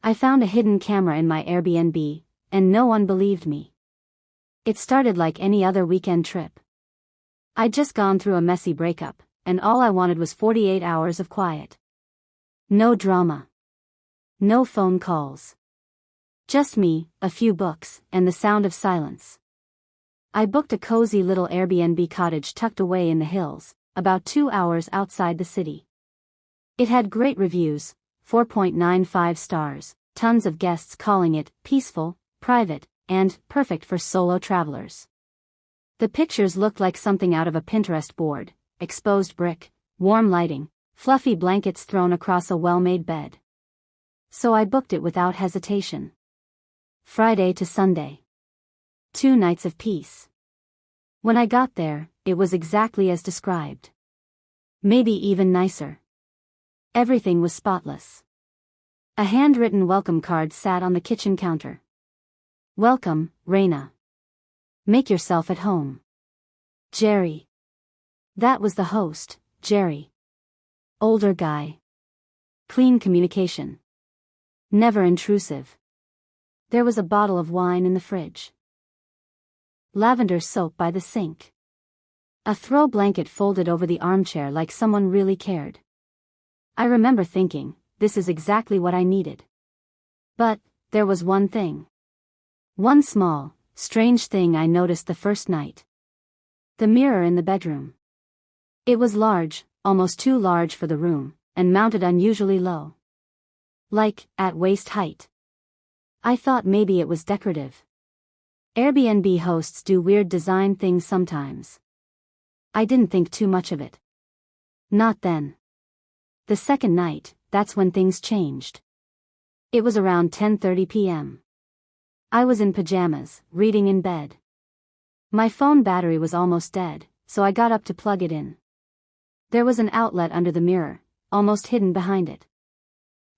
I found a hidden camera in my Airbnb, and no one believed me. It started like any other weekend trip. I'd just gone through a messy breakup, and all I wanted was 48 hours of quiet. No drama. No phone calls. Just me, a few books, and the sound of silence. I booked a cozy little Airbnb cottage tucked away in the hills, about 2 hours outside the city. It had great reviews, 4.95 stars, tons of guests calling it peaceful, private, and perfect for solo travelers. The pictures looked like something out of a Pinterest board: exposed brick, warm lighting, fluffy blankets thrown across a well-made bed. So I booked it without hesitation. Friday to Sunday. 2 nights of peace. When I got there, it was exactly as described. Maybe even nicer. Everything was spotless. A handwritten welcome card sat on the kitchen counter. "Welcome, Reina. Make yourself at home. Jerry." That was the host, Jerry. Older guy. Clean communication. Never intrusive. There was a bottle of wine in the fridge. Lavender soap by the sink. A throw blanket folded over the armchair like someone really cared. I remember thinking, this is exactly what I needed. But there was one thing. One small, strange thing I noticed the first night. The mirror in the bedroom. It was large, almost too large for the room, and mounted unusually low. Like, at waist height. I thought maybe it was decorative. Airbnb hosts do weird design things sometimes. I didn't think too much of it. Not then. The second night, that's when things changed. It was around 10:30 p.m. I was in pajamas, reading in bed. My phone battery was almost dead, so I got up to plug it in. There was an outlet under the mirror, almost hidden behind it.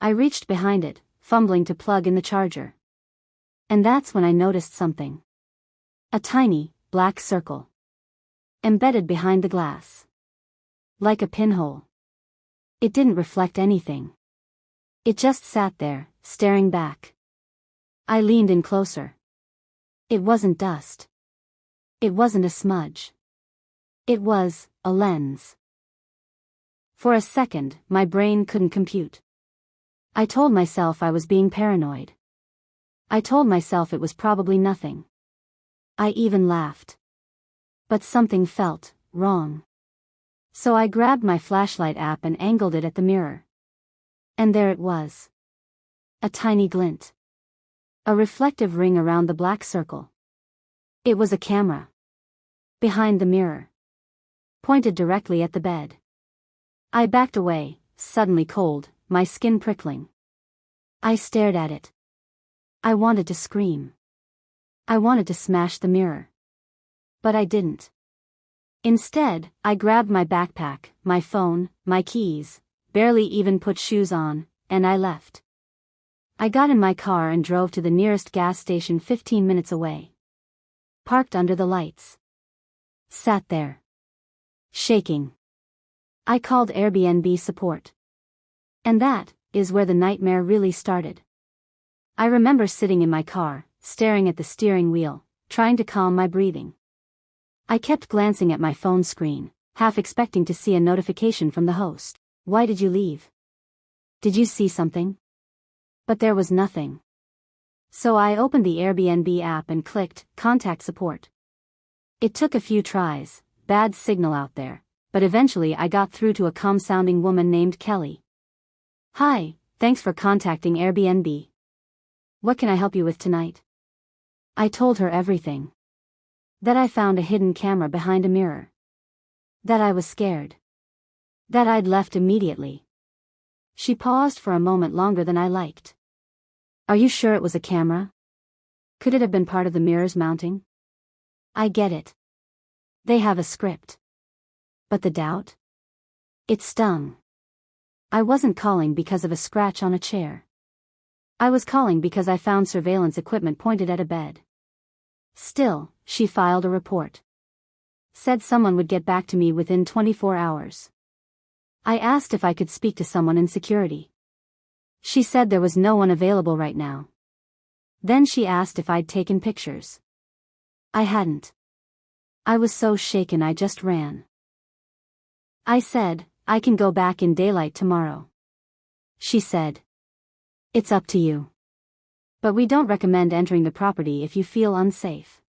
I reached behind it, fumbling to plug in the charger. And that's when I noticed something. A tiny, black circle. Embedded behind the glass. Like a pinhole. It didn't reflect anything. It just sat there, staring back. I leaned in closer. It wasn't dust. It wasn't a smudge. It was a lens. For a second, my brain couldn't compute. I told myself I was being paranoid. I told myself it was probably nothing. I even laughed. But something felt wrong. So I grabbed my flashlight app and angled it at the mirror. And there it was. A tiny glint. A reflective ring around the black circle. It was a camera. Behind the mirror. Pointed directly at the bed. I backed away, suddenly cold, my skin prickling. I stared at it. I wanted to scream. I wanted to smash the mirror. But I didn't. Instead, I grabbed my backpack, my phone, my keys, barely even put shoes on, and I left. I got in my car and drove to the nearest gas station 15 minutes away. Parked under the lights. Sat there. Shaking. I called Airbnb support. And that is where the nightmare really started. I remember sitting in my car, staring at the steering wheel, trying to calm my breathing. I kept glancing at my phone screen, half expecting to see a notification from the host. "Why did you leave? Did you see something?" But there was nothing. So I opened the Airbnb app and clicked Contact Support. It took a few tries, bad signal out there, but eventually I got through to a calm-sounding woman named Kelly. "Hi, thanks for contacting Airbnb. What can I help you with tonight?" I told her everything. That I found a hidden camera behind a mirror. That I was scared. That I'd left immediately. She paused for a moment longer than I liked. "Are you sure it was a camera? Could it have been part of the mirror's mounting?" "I get it. They have a script." But the doubt? It stung. I wasn't calling because of a scratch on a chair. I was calling because I found surveillance equipment pointed at a bed. Still, she filed a report. Said someone would get back to me within 24 hours. I asked if I could speak to someone in security. She said there was no one available right now. Then she asked if I'd taken pictures. I hadn't. I was so shaken I just ran. I said, I can go back in daylight tomorrow. She said, it's up to you. But we don't recommend entering the property if you feel unsafe.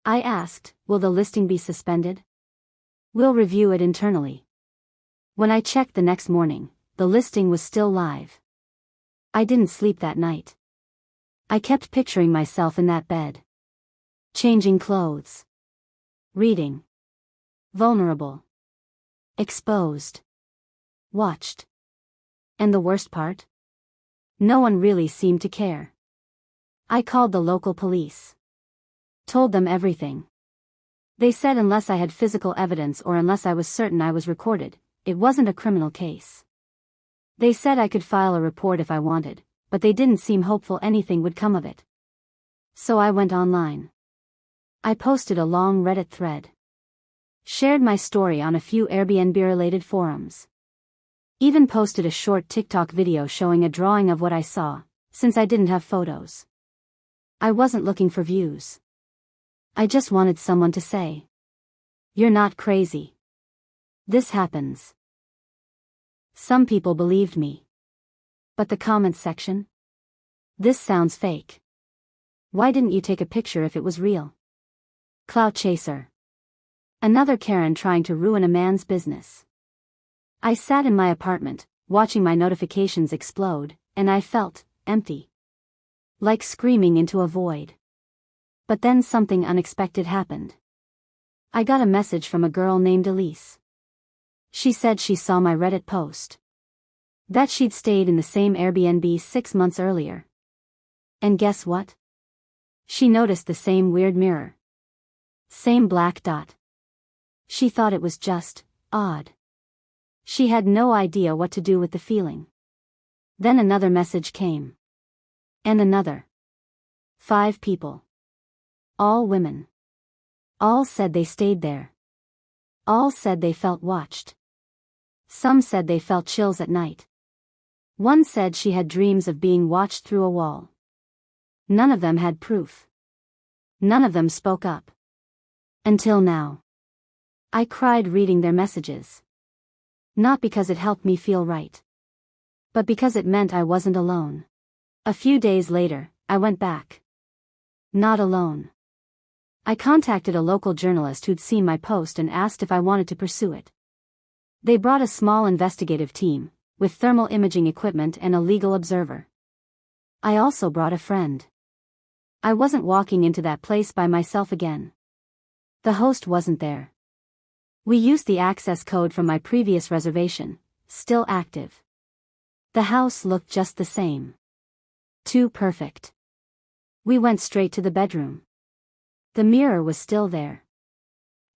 I asked, will the listing be suspended? We'll review it internally. When I checked the next morning, the listing was still live. I didn't sleep that night. I kept picturing myself in that bed. Changing clothes. Reading. Vulnerable. Exposed. Watched. And the worst part? No one really seemed to care. I called the local police. Told them everything. They said unless I had physical evidence or unless I was certain I was recorded, it wasn't a criminal case. They said I could file a report if I wanted, but they didn't seem hopeful anything would come of it. So I went online. I posted a long Reddit thread. Shared my story on a few Airbnb-related forums. Even posted a short TikTok video showing a drawing of what I saw, since I didn't have photos. I wasn't looking for views. I just wanted someone to say, you're not crazy. This happens. Some people believed me. But the comments section? This sounds fake. Why didn't you take a picture if it was real? Clout chaser. Another Karen trying to ruin a man's business. I sat in my apartment, watching my notifications explode, and I felt empty. Like screaming into a void. But then something unexpected happened. I got a message from a girl named Elise. She said she saw my Reddit post. That she'd stayed in the same Airbnb 6 months earlier. And guess what? She noticed the same weird mirror. Same black dot. She thought it was just odd. She had no idea what to do with the feeling. Then another message came. And another. 5 people. All women. All said they stayed there. All said they felt watched. Some said they felt chills at night. One said she had dreams of being watched through a wall. None of them had proof. None of them spoke up. Until now. I cried reading their messages. Not because it helped me feel right. But because it meant I wasn't alone. A few days later, I went back. Not alone. I contacted a local journalist who'd seen my post and asked if I wanted to pursue it. They brought a small investigative team, with thermal imaging equipment and a legal observer. I also brought a friend. I wasn't walking into that place by myself again. The host wasn't there. We used the access code from my previous reservation, still active. The house looked just the same. Too perfect. We went straight to the bedroom. The mirror was still there.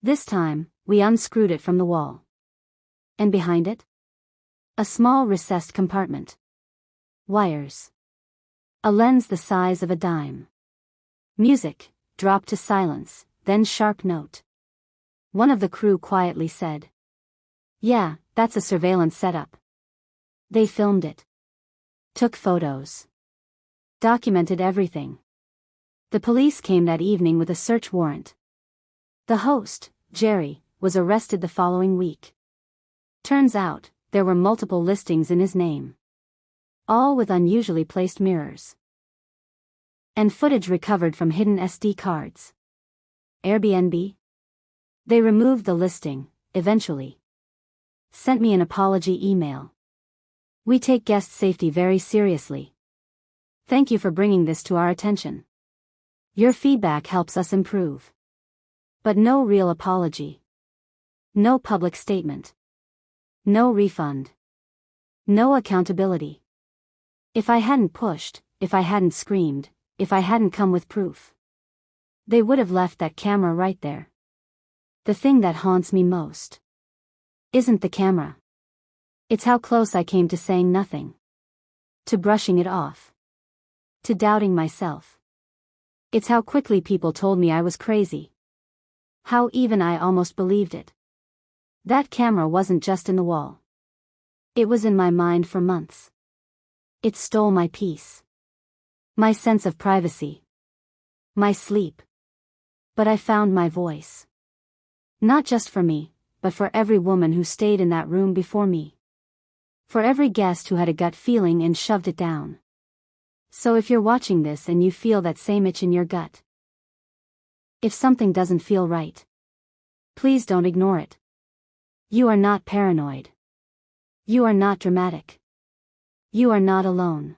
This time, we unscrewed it from the wall. And behind it? A small recessed compartment. Wires. A lens the size of a dime. Music, dropped to silence, then sharp note. One of the crew quietly said, yeah, that's a surveillance setup. They filmed it. Took photos. Documented everything. The police came that evening with a search warrant. The host, Jerry, was arrested the following week. Turns out, there were multiple listings in his name. All with unusually placed mirrors. And footage recovered from hidden SD cards. Airbnb? They removed the listing, eventually. Sent me an apology email. We take guest safety very seriously. Thank you for bringing this to our attention. Your feedback helps us improve. But no real apology. No public statement. No refund. No accountability. If I hadn't pushed, if I hadn't screamed, if I hadn't come with proof, they would have left that camera right there. The thing that haunts me most isn't the camera. It's how close I came to saying nothing. To brushing it off. To doubting myself. It's how quickly people told me I was crazy. How even I almost believed it. That camera wasn't just in the wall. It was in my mind for months. It stole my peace. My sense of privacy. My sleep. But I found my voice. Not just for me, but for every woman who stayed in that room before me. For every guest who had a gut feeling and shoved it down. So if you're watching this and you feel that same itch in your gut, if something doesn't feel right, please don't ignore it. You are not paranoid. You are not dramatic. You are not alone.